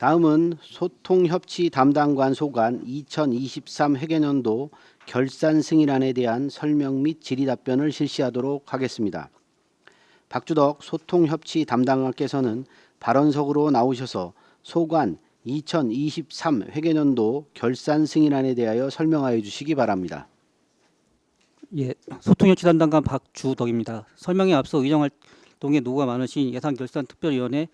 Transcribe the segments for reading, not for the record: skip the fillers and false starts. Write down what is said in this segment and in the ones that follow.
다음은 소통협치 담당관 소관 2023 회계연도 결산 승인안에 대한 설명 및 질의 답변을 실시하도록 하겠습니다. 박주덕 소통협치 담당관께서는 발언석으로 나오셔서 소관 2023 회계연도 결산 승인안에 대하여 설명하여 주시기 바랍니다. 예, 소통협치 담당관 박주덕입니다. 설명에 앞서 의정활동에 노고가 많으신 예산결산특별위원회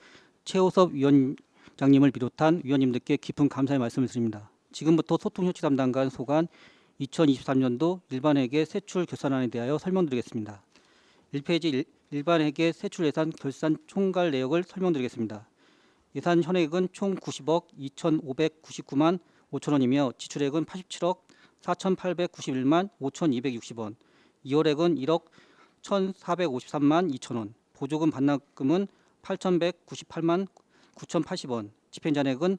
최호섭 위원장님을 비롯한 위원님들께 깊은 감사의 말씀을 드립니다. 지금부터 소통협치 담당관 소관 2023년도 일반회계 세출 결산안에 대하여 설명드리겠습니다. 1페이지 일반회계 세출 예산 결산 총괄 내역을 설명드리겠습니다. 예산 현액은 총 90억 2,599만 5천원이며 지출액은 87억 4,891만 5,260원, 이월액은 1억 1,453만 2천원, 보조금 반납금은 8,198만 9,080원, 집행잔액은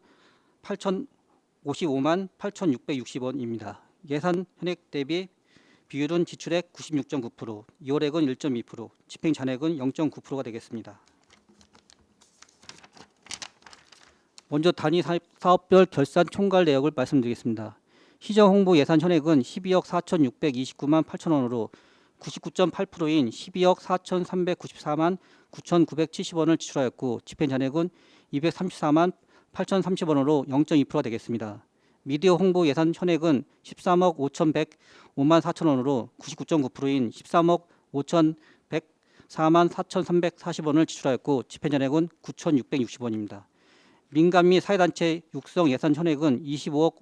8,055만 8,660원입니다. 예산 현액 대비 비율은 지출액 96.9%, 이월액은 1.2%, 집행잔액은 0.9%가 되겠습니다. 먼저 단위 사업별 결산 총괄 내역을 말씀드리겠습니다. 시정 홍보 예산 현액은 12억 4,629만 8천원으로 99.8%인 12억 4,394만 9,970원을 지출하였고 집행잔액은 234만 8,030원으로 0.2%가 되겠습니다. 미디어 홍보 예산 현액은 13억 5,105만 4천원으로 99.9%인 13억 5,104만 4,340원을 지출하였고 집행잔액은 9,660원입니다. 민간 및 사회단체 육성 예산 현액은 25억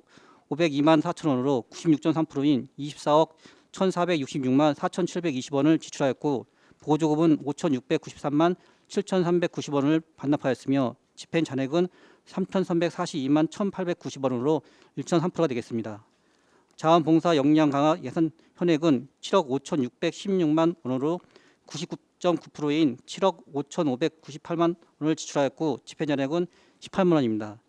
502만 4천원으로 96.3%인 24억 1,466만 4,720원을 지출하였고 보조금은 5,693만 7,390원을 반납하였으며 집행잔액은 3,342만 1,890원으로 1.3%가 되겠습니다. 자원봉사 역량 강화 예산 현액은 7억 5,616만 원으로 99.9%인 7억 5,598만 원을 지출하였고 집행잔액은 18만 원입니다.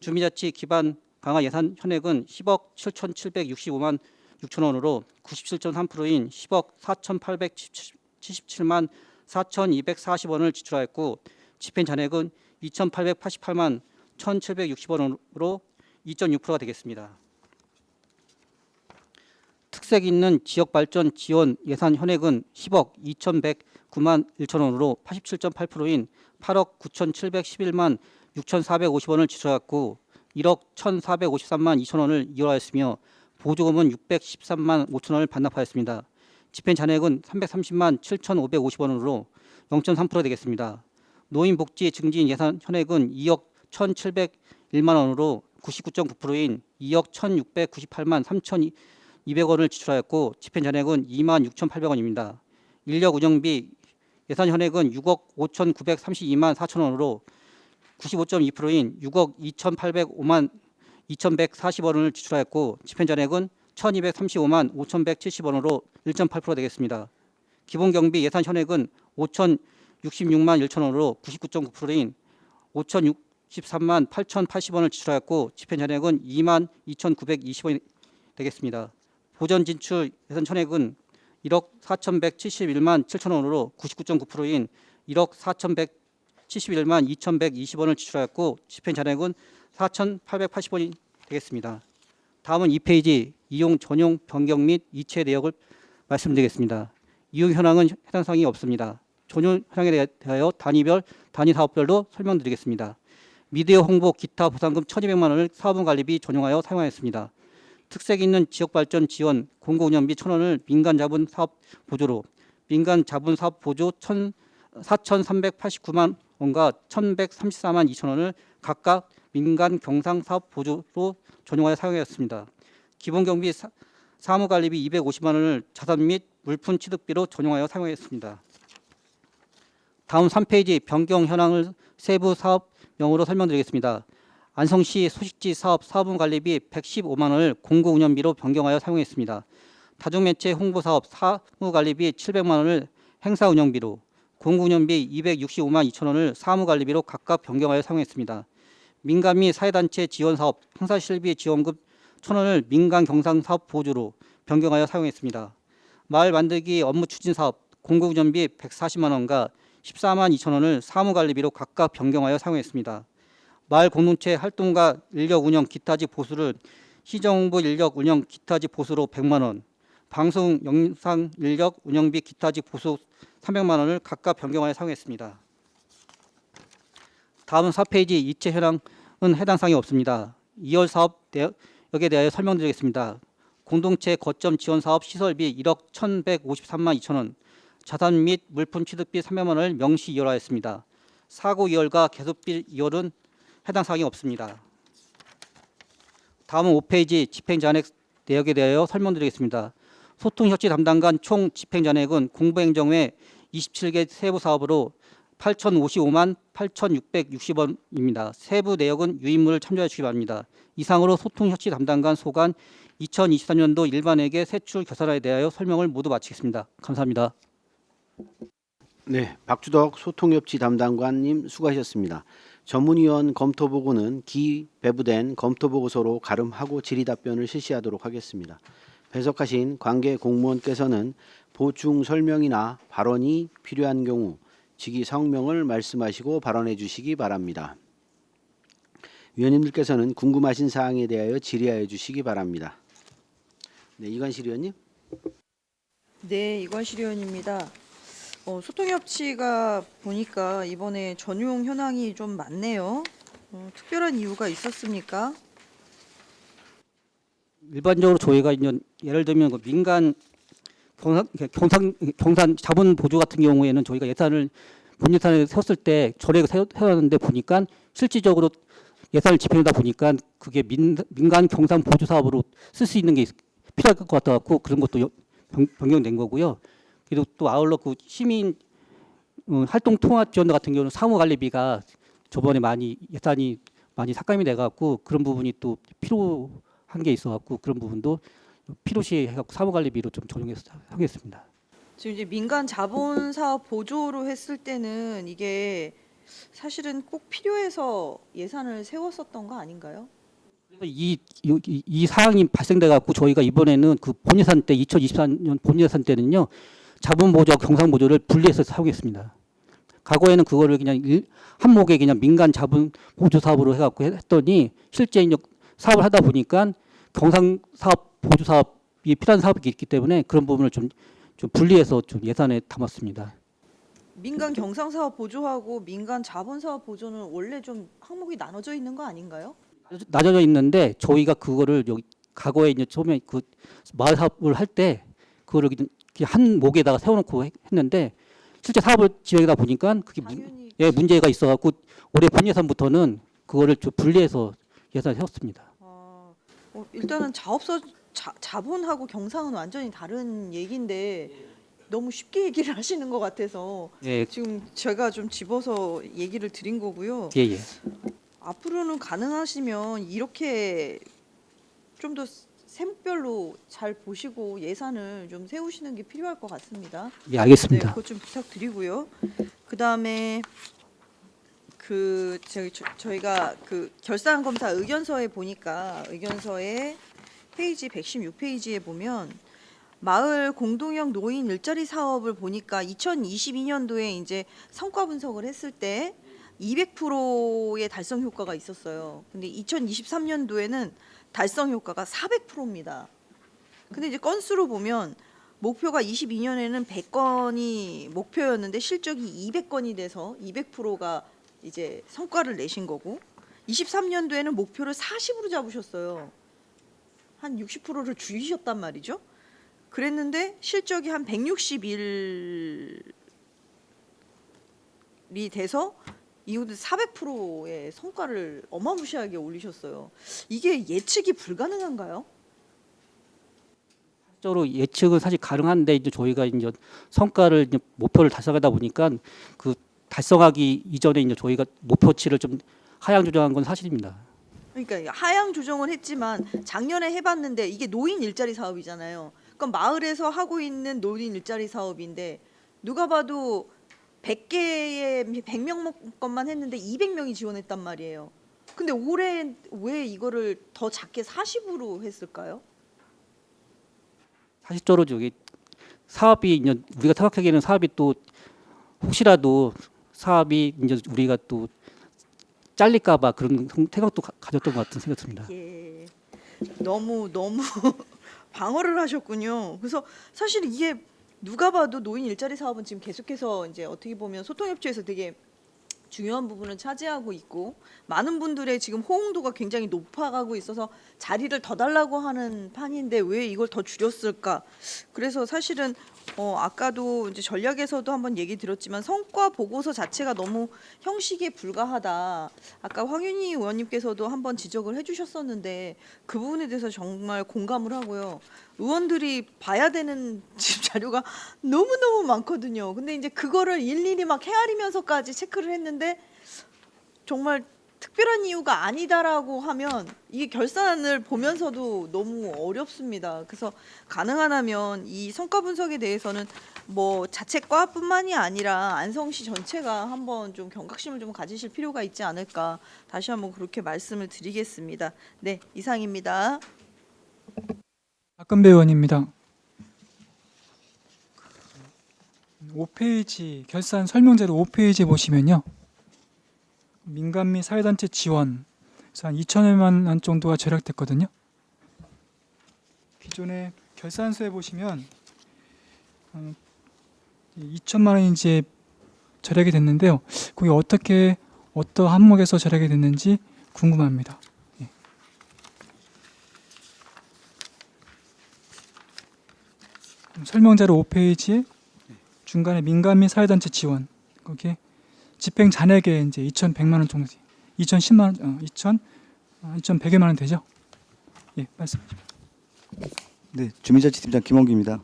주민자치 기반 강화 예산 현액은 10억 7,765만 6천원으로 97.3%인 10억 4,877만 4,240원을 지출하였고 집행잔액은 2,888만 1,760원으로 2.6%가 되겠습니다. 특색 있는 지역발전 지원 예산 현액은 10억 2,109만 1천원으로 87.8%인 8억 9,711만 6,450원을 지출하였고 1억 1,453만 2천원을 이월하였으며 보조금은 613만 5천원을 반납하였습니다. 집행잔액은 330만 7,550원으로 0.3% 되겠습니다. 노인복지 증진 예산 현액은 2억 1,701만 원으로 99.9%인 2억 1,698만 3,200원을 지출하였고 집행잔액은 2만 6,800원입니다. 인력 운영비 예산 현액은 6억 5,932만 4천원으로 95.2%인 6억 2,805만 2,140원을 지출하였고 집행잔액은 1,235만 5,170원으로 1.8% 되겠습니다. 기본경비 예산 현액은 5,066만 1천원으로 99.9%인 5,063만 8,080원을 지출하였고 집행잔액은 2만 2,920원이 되겠습니다. 보전진출 예산 현액은 1억 4,171만 7천원으로 99.9%인 1억 4,171만 2,120원을 지출하였고 집행잔액은 4,880원이 되겠습니다. 다음은 2페이지 이용 전용 변경 및 이체 내역을 말씀드리겠습니다. 이용 현황은 해당 사항이 없습니다. 전용 현황에 대하여 단위별, 단위 사업별로 설명드리겠습니다. 미디어 홍보 기타 보상금 1,200만 원을 사업은 관리비 전용하여 사용하였습니다. 특색 있는 지역발전 지원 공공운영비 1,000원을 민간 자본 사업 보조로 민간 자본 사업 보조 4,389만 원과 1,134만 2천원을 각각 민간 경상 사업 보조로 전용하여 사용하였습니다. 기본경비 사무관리비 250만 원을 자산 및 물품 취득비로 전용하여 사용하였습니다. 다음 3페이지 변경 현황을 세부 사업명으로 설명드리겠습니다. 안성시 소식지 사업 사업은 관리비 115만 원을 공공운영비로 변경하여 사용했습니다. 다중매체 홍보사업 사무관리비 700만 원을 행사운영비로 공공운영비 265만 2천 원을 사무관리비로 각각 변경하여 사용했습니다. 민간 및 사회단체 지원사업 행사실비 지원금 1,000원을 민간 경상사업 보조로 변경하여 사용했습니다. 마을 만들기 업무 추진사업 공공운영비 140만 원과 14만 2천 원을 사무관리비로 각각 변경하여 사용했습니다. 마을 공동체 활동가 인력 운영 기타직 보수를 시정부 인력 운영 기타직 보수로 100만 원, 방송 영상 인력 운영비 기타직 보수 300만 원을 각각 변경하여 사용했습니다. 다음은 4페이지 이체 현황은 해당 사항이 없습니다. 2월 사업 내역에 대하여 설명드리겠습니다. 공동체 거점 지원 사업 시설비 1억 1,153만 2천 원, 자산 및 물품 취득비 300만 원을 명시 이월하였습니다. 사고 이월과 개소비 이월은 해당 사항이 없습니다. 다음은 5페이지 집행잔액 내역에 대하여 설명드리겠습니다. 소통협치 담당관 총 집행잔액은 공부행정회 27개 세부 사업으로 8,055만 8,660원입니다. 세부 내역은 유인물을 참조해 주시기 바랍니다. 이상으로 소통협치 담당관 소관 2023년도 일반회계 세출 결산에 대하여 설명을 모두 마치겠습니다. 감사합니다. 네, 박주덕 소통협치 담당관님 수고하셨습니다. 전문위원 검토보고는 기배부된 검토보고서로 가름하고 질의답변을 실시하도록 하겠습니다. 배석하신 관계 공무원께서는 보충 설명이나 발언이 필요한 경우 직위 성명을 말씀하시고 발언해 주시기 바랍니다. 위원님들께서는 궁금하신 사항에 대하여 질의하여 주시기 바랍니다. 네, 이관실 위원님. 네, 이관실 의원입니다. 소통협치가 보니까 이번에 전용 현황이 좀 많네요. 특별한 이유가 있었습니까? 일반적으로 저희가 이제 예를 들면 그 민간 경산 자본 보조 같은 경우에는 저희가 예산을 본 예산을 세웠을 때 전액을 세웠는데 보니까 실질적으로 예산을 집행하다 보니까 그게 민간 경산 보조 사업으로 쓸 수 있는 게 필요할 것 같아갖고 그런 것도 변경된 거고요. 그리고 또 아울러 그 시민 활동 통합 지원 같은 경우는 사무관리비가 저번에 예산이 많이 삭감이 돼갖고 그런 부분이 또 필요한 게 있어갖고 그런 부분도 필요시 해갖고 사무관리비로 좀 적용해서 하겠습니다. 지금 이제 민간 자본 사업 보조로 했을 때는 이게 사실은 꼭 필요해서 예산을 세웠었던 거 아닌가요? 이 사항이 발생돼갖고 저희가 이번에는 그 본예산 때 2024년 본예산 때는요 자본 보조와 경상 보조를 분리해서 사용했습니다. 과거에는 그거를 그냥 한목에 그냥 민간 자본 보조 사업으로 해갖고 했더니 실제 이제 사업을 하다 보니까 경상 사업 보조 사업이 필요한 사업이 있기 때문에 그런 부분을 좀 분리해서 좀 예산에 담았습니다. 민간 경상 사업 보조하고 민간 자본 사업 보조는 원래 좀 항목이 나눠져 있는 거 아닌가요? 나눠져 있는데 저희가 그거를 여기 과거에 이제 처음에 그 마을 사업을 할 때 그거를 그냥 한 목에다가 세워놓고 했는데 실제 사업을 진행하다 보니까 그게 당연히 문제가 있어갖고 올해 본 예산부터는 그거를 좀 분리해서 예산을 세웠습니다. 일단은 자본하고 경상은 완전히 다른 얘기인데 너무 쉽게 얘기를 하시는 것 같아서 예, 지금 제가 좀 집어서 얘기를 드린 거고요. 예, 예. 앞으로는 가능하시면 이렇게 좀 더 세목별로 잘 보시고 예산을 좀 세우시는 게 필요할 것 같습니다. 예, 네, 알겠습니다. 그것 좀 부탁드리고요. 그다음에 저희가 그 결산 검사 의견서에 보니까 의견서에 페이지 116페이지에 보면 마을 공동형 노인 일자리 사업을 보니까 2022년도에 이제 성과 분석을 했을 때 200%의 달성 효과가 있었어요. 근데 2023년도에는 달성 효과가 400%입니다. 근데 이제 건수로 보면 목표가 22년에는 100건이 목표였는데 실적이 200건이 돼서 200%가 이제 성과를 내신 거고 23년도에는 목표를 40으로 잡으셨어요. 한 60%를 줄이셨단 말이죠. 그랬는데 실적이 한 161이 돼서 이후에 400%의 성과를 어마무시하게 올리셨어요. 이게 예측이 불가능한가요? 실제로 예측은 사실 가능한데 이제 저희가 이제 성과를 이제 목표를 달성하다 보니까 그 달성하기 이전에 이제 저희가 목표치를 좀 하향 조정한 건 사실입니다. 그러니까 하향 조정은 했지만 작년에 해봤는데 이게 노인 일자리 사업이잖아요. 그럼 마을에서 하고 있는 노인 일자리 사업인데 누가 봐도 100개에 100명 것만 했는데 200명이 지원했단 말이에요. 근데 올해 왜 이거를 더 작게 40으로 했을까요? 사실적으로 저기 사업이 이제 우리가 생각하기에는 사업이 또 혹시라도 사업이 이제 우리가 또 잘릴까봐 그런 생각도 가졌던 것 같은 생각이 듭니다. 예. 너무 방어를 하셨군요. 그래서 사실 이게 누가 봐도 노인 일자리 사업은 지금 계속해서 이제 어떻게 보면 소통협조에서 되게 중요한 부분을 차지하고 있고 많은 분들의 지금 호응도가 굉장히 높아가고 있어서 자리를 더 달라고 하는 판인데 왜 이걸 더 줄였을까? 그래서 사실은 아까도 이제 전략에서도 한번 얘기 들었지만 성과 보고서 자체가 너무 형식에 불과하다. 아까 황윤희 의원님께서도 한번 지적을 해주셨었는데 그 부분에 대해서 정말 공감을 하고요. 의원들이 봐야 되는 지금 자료가 너무너무 많거든요. 근데 이제 그거를 일일이 막 헤아리면서까지 체크를 했는데 정말 특별한 이유가 아니다라고 하면 이게 결산을 보면서도 너무 어렵습니다. 그래서 가능한 하면 이 성과 분석에 대해서는 뭐 자책과뿐만이 아니라 안성시 전체가 한번 좀 경각심을 좀 가지실 필요가 있지 않을까 다시 한번 그렇게 말씀을 드리겠습니다. 네, 이상입니다. 박근배 의원입니다. 5페이지 결산 설명제로 5페이지 보시면요. 민간 및 사회단체 지원 그래서 한 2천여만 원 정도가 절약됐거든요. 기존에 결산서에 보시면 2천만 원이 이제 절약이 됐는데요. 그게 어떻게 어떤 항목에서 절약이 됐는지 궁금합니다. 예. 설명자료 5페이지에 중간에 민간 및 사회단체 지원 거기에 집행 잔액에 이제 2,100만 원 정도, 2,010만 원, 2,100여만 원 되죠? 예, 말씀하십시오. 네, 주민자치팀장 김원기입니다.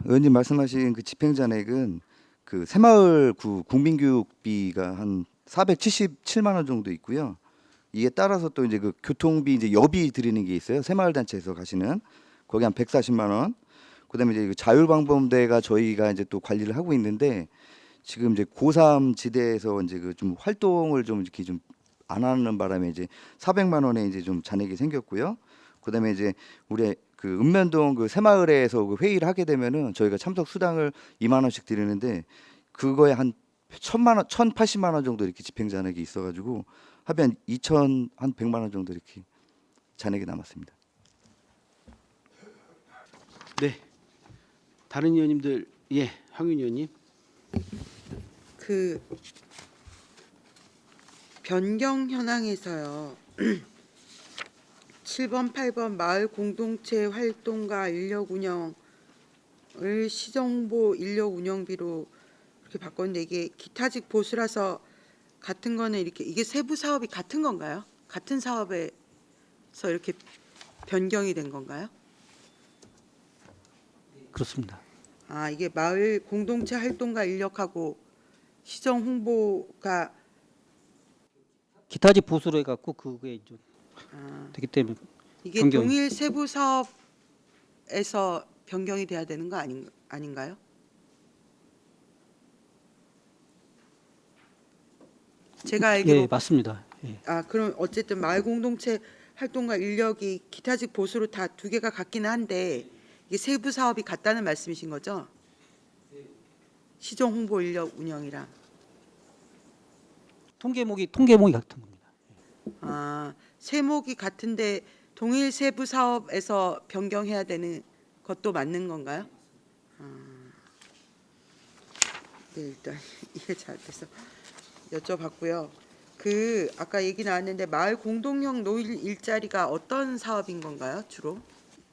의원님 말씀하신 그 집행잔액은 그 새마을 구 국민교육비가 한 477만 원 정도 있고요. 이에 따라서 또 이제 그 교통비 이제 여비 드리는 게 있어요. 새마을 단체에서 가시는 거기 한 140만 원. 그다음에 이제 그 자율방범대가 저희가 이제 또 관리를 하고 있는데 지금 이제 고3 지대에서 이제 그 좀 활동을 좀 이렇게 좀 안 하는 바람에 이제 400만 원에 이제 좀 잔액이 생겼고요. 그다음에 이제 우리 그 읍면동 그 새마을에서 그 회의를 하게 되면은 저희가 참석 수당을 2만 원씩 드리는데 그거에 한 1,000만 원, 1,080만 원 정도 이렇게 집행 잔액이 있어가지고 합의 한 100만 원 정도 이렇게 잔액이 남았습니다. 네. 다른 의원님들 예, 황윤희 의원님. 그 변경 현황에서요. 7번, 8번 마을 공동체 활동가 인력 운영을 시정보 인력 운영비로 이렇게 바꿨는데 이게 기타직 보수라서 같은 거는 이렇게 이게 세부 사업이 같은 건가요? 같은 사업에서 이렇게 변경이 된 건가요? 그렇습니다. 아, 이게 마을 공동체 활동가 인력하고 시정 홍보가 기타직 보수로 해갖고 그게 이제 되기 때문에 이게 변경이. 동일 세부 사업에서 변경이 돼야 되는 거 아닌가요? 제가 알기로 예, 맞습니다. 예. 그럼 어쨌든 마을 공동체 활동가 인력이 기타직 보수로 다 두 개가 같기는 한데 이게 세부 사업이 같다는 말씀이신 거죠? 시정 홍보 인력 운영이랑 통계목이 같은 겁니다. 세목이 같은데 동일 세부 사업에서 변경해야 되는 것도 맞는 건가요? 네, 일단 이해 잘 돼서 여쭤봤고요. 그 아까 얘기 나왔는데 마을 공동형 노인 일자리가 어떤 사업인 건가요, 주로?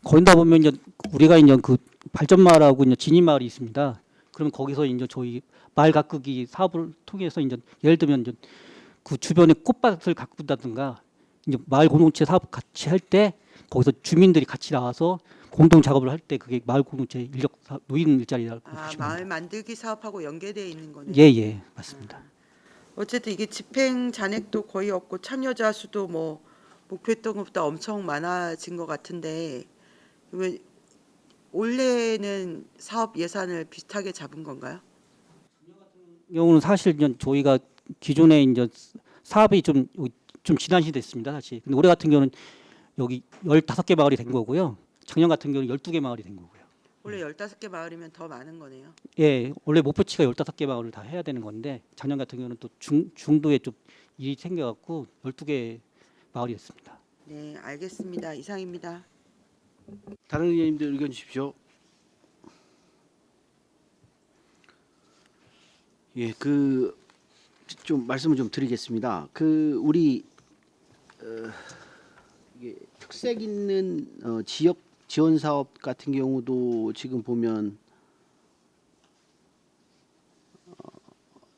거기다 보면 이제 우리가 이제 그 발전마을하고 이제 진입마을이 있습니다. 그러면 거기서 이제 저희 마을 가꾸기 사업을 통해서 이제 예를 들면 이제 그 주변에 꽃밭을 가꾼다든가 이제 마을 공동체 사업 같이 할 때 거기서 주민들이 같이 나와서 공동 작업을 할 때 그게 마을 공동체 인력 노인 일자리라고 보시면 마을 됩니다. 만들기 사업하고 연계되어 있는 거네요. 예, 맞습니다. 어쨌든 이게 집행 잔액도 거의 없고 참여자 수도 뭐 목표했던 것보다 엄청 많아진 것 같은데 왜 올해는 사업 예산을 비슷하게 잡은 건가요? 경우는 사실 이제 저희가 기존에 이제 사업이 좀 지난 시대 됐습니다, 사실. 근데 올해 같은 경우는 여기 15개 마을이 된 거고요. 작년 같은 경우는 12개 마을이 된 거고요. 원래 15개 마을이면 더 많은 거네요. 예, 원래 목표치가 15개 마을을 다 해야 되는 건데 작년 같은 경우는 또 중도에 좀 일이 생겨갖고 12개 마을이었습니다. 네, 알겠습니다. 이상입니다. 다른 의원님들 의견 주십시오. 예, 그 좀 말씀을 좀 드리겠습니다. 그 우리 이게 특색 있는 지역 지원 사업 같은 경우도 지금 보면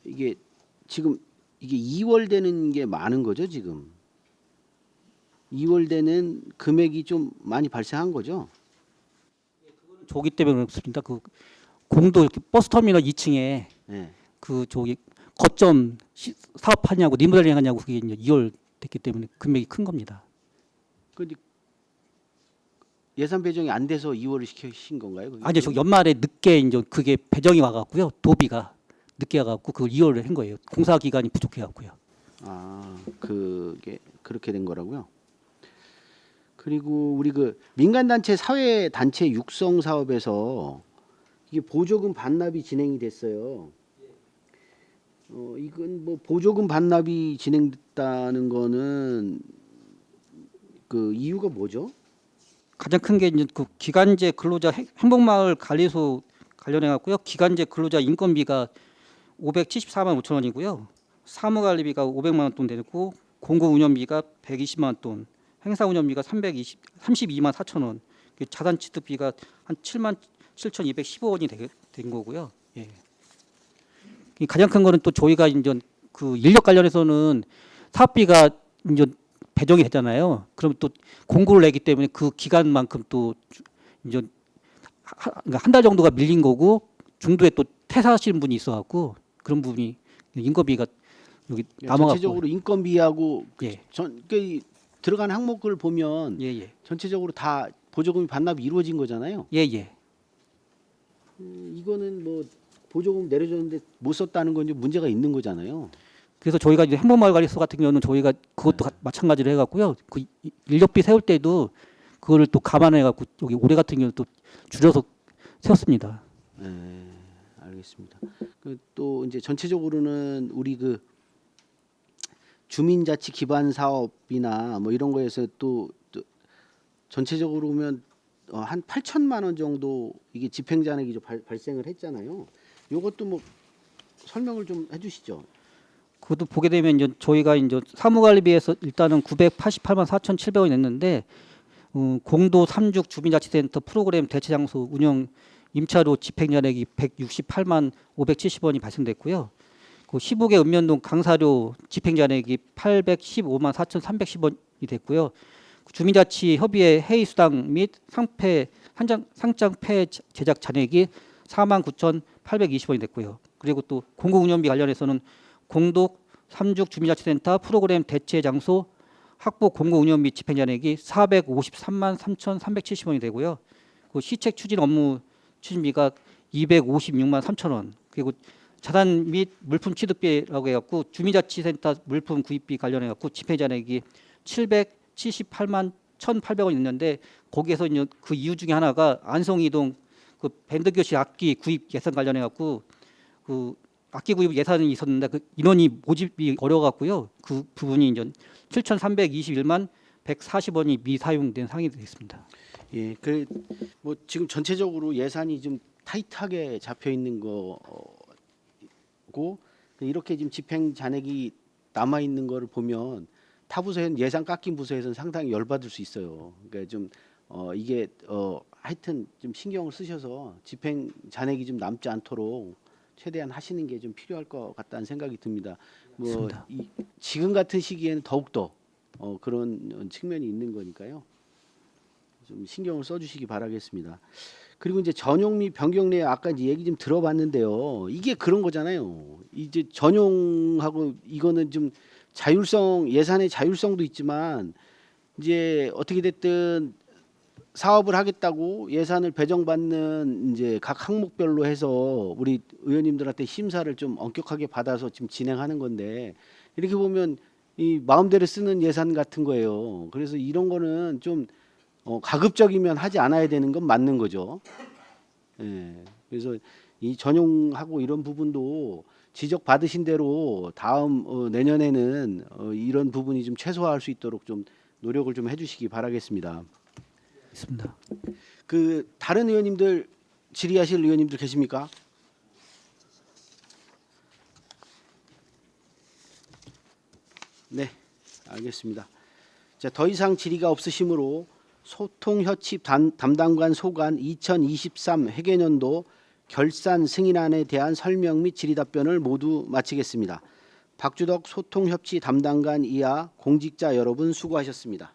이게 지금 이게 2월 되는 게 많은 거죠, 지금. 2월 되는 금액이 좀 많이 발생한 거죠. 조기 때문에 그렇습니다. 그 공도 이렇게 버스터미널 2층에 네. 그 저기 거점 사업하냐고 리모델링 하냐고 그게 이제 2월 됐기 때문에 금액이 큰 겁니다. 근데 예산 배정이 안 돼서 2월을 시키신 건가요? 그게? 아니요, 저 연말에 늦게 이제 그게 배정이 와갖고요, 도비가 늦게 와갖고 그 2월을 한 거예요. 공사 기간이 부족해갖고요. 아, 그게 그렇게 된 거라고요. 그리고 우리 그 민간단체 사회단체 육성 사업에서 이게 보조금 반납이 진행이 됐어요. 이건 뭐 보조금 반납이 진행됐다는 거는 그 이유가 뭐죠? 가장 큰 게 이제 그 기간제 근로자 행복마을 관리소 관련해 갖고요. 기간제 근로자 인건비가 574만 5천 원이고요. 사무관리비가 500만 원 돈 되고 공공 운영비가 120만 원 돈, 행사 운영비가 32만 4천 원, 자산 취득비가 한 7만 7,215원이 된 거고요. 예. 이 가장 큰 거는 또 저희가 이제 그 인력 관련해서는 사업비가 이제 배정이 됐잖아요. 그럼 또 공고를 내기 때문에 그 기간만큼 또 이제 한 달 정도가 밀린 거고 중도에 또 퇴사하시는 분이 있어갖고 그런 부분이 인건비가 여기 남아갖고 전체적으로 인건비하고 예, 그 들어간 항목을 보면 예. 전체적으로 다 보조금이 반납이 이루어진 거잖아요. 예. 이거는 뭐 보조금 내려줬는데 못 썼다는 건 좀 문제가 있는 거잖아요. 그래서 저희가 이제 행복마을관리소 같은 경우는 저희가 그것도 마찬가지로 해갖고요. 그 인력비 세울 때도 그거를 또 감안해갖고 여기 올해 같은 경우는 또 줄여서 세웠습니다. 네, 알겠습니다. 또 이제 전체적으로는 우리 그 주민자치 기반 사업이나 뭐 이런 거에서 또 전체적으로 보면 한 8천만 원 정도 이게 집행잔액이 좀 발생을 했잖아요. 요것도 뭐 설명을 좀 해주시죠. 그것도 보게 되면 이제 저희가 이제 사무관리비에서 일단은 988만 4,700원이 냈는데 공도 3juk 주민자치센터 프로그램 대체 장소 운영 임차료 집행잔액이 168만 570원이 발생됐고요. 그 15개 읍면동 강사료 집행잔액이 815만 4,310원이 됐고요. 주민자치 협의회 회의 수당 및 상장폐 제작 잔액이 4만 9,820원이 됐고요. 그리고 또 공공운영비 관련해서는 공도 3juk 주민자치센터 프로그램 대체 장소 확보 공공운영비 집행잔액이 453만 3,370원이 되고요. 그 시책 추진 업무 추진비가 256만 3천 원. 그리고 자산 및 물품 취득비라고 해갖고 주민자치센터 물품 구입비 관련해 갖고 집행잔액이 778만 1,800원이 있는데 거기에서 이제 그 이유 중에 하나가 안성이동 그 밴드 교실 악기 구입 예산 관련해 갖고 그 악기 구입 예산이 있었는데 그 인원이 모집이 어려워갖고요. 그 부분이 이제 7,321만 140원이 미사용된 상황이 되겠습니다. 예, 그 뭐 지금 전체적으로 예산이 좀 타이트하게 잡혀 있는 거고 이렇게 지금 집행 잔액이 남아 있는 거를 보면 타 부서에는 예산 깎인 부서에서는 상당히 열받을 수 있어요. 그러니까 좀 이게 하여튼 좀 신경을 쓰셔서 집행 잔액이 좀 남지 않도록 최대한 하시는 게 좀 필요할 것 같다는 생각이 듭니다. 뭐 지금 같은 시기에는 더욱더 그런 측면이 있는 거니까요. 좀 신경을 써주시기 바라겠습니다. 그리고 이제 전용 및 변경 내에 아까 이제 얘기 좀 들어봤는데요. 이게 그런 거잖아요. 이제 전용하고 이거는 좀 자율성 예산의 자율성도 있지만 이제 어떻게 됐든 사업을 하겠다고 예산을 배정받는 이제 각 항목별로 해서 우리 의원님들한테 심사를 좀 엄격하게 받아서 지금 진행하는 건데 이렇게 보면 이 마음대로 쓰는 예산 같은 거예요. 그래서 이런 거는 좀 가급적이면 하지 않아야 되는 건 맞는 거죠. 예. 그래서 이 전용하고 이런 부분도 지적 받으신 대로 다음 내년에는 이런 부분이 좀 최소화할 수 있도록 좀 노력을 좀 해주시기 바라겠습니다. 있습니다. 그 다른 의원님들 질의하실 의원님들 계십니까? 네, 알겠습니다. 자, 더 이상 질의가 없으시므로 소통협치 담당관 소관 2023 회계년도 결산 승인안에 대한 설명 및 질의 답변을 모두 마치겠습니다. 박주덕 소통협치 담당관 이하 공직자 여러분 수고하셨습니다.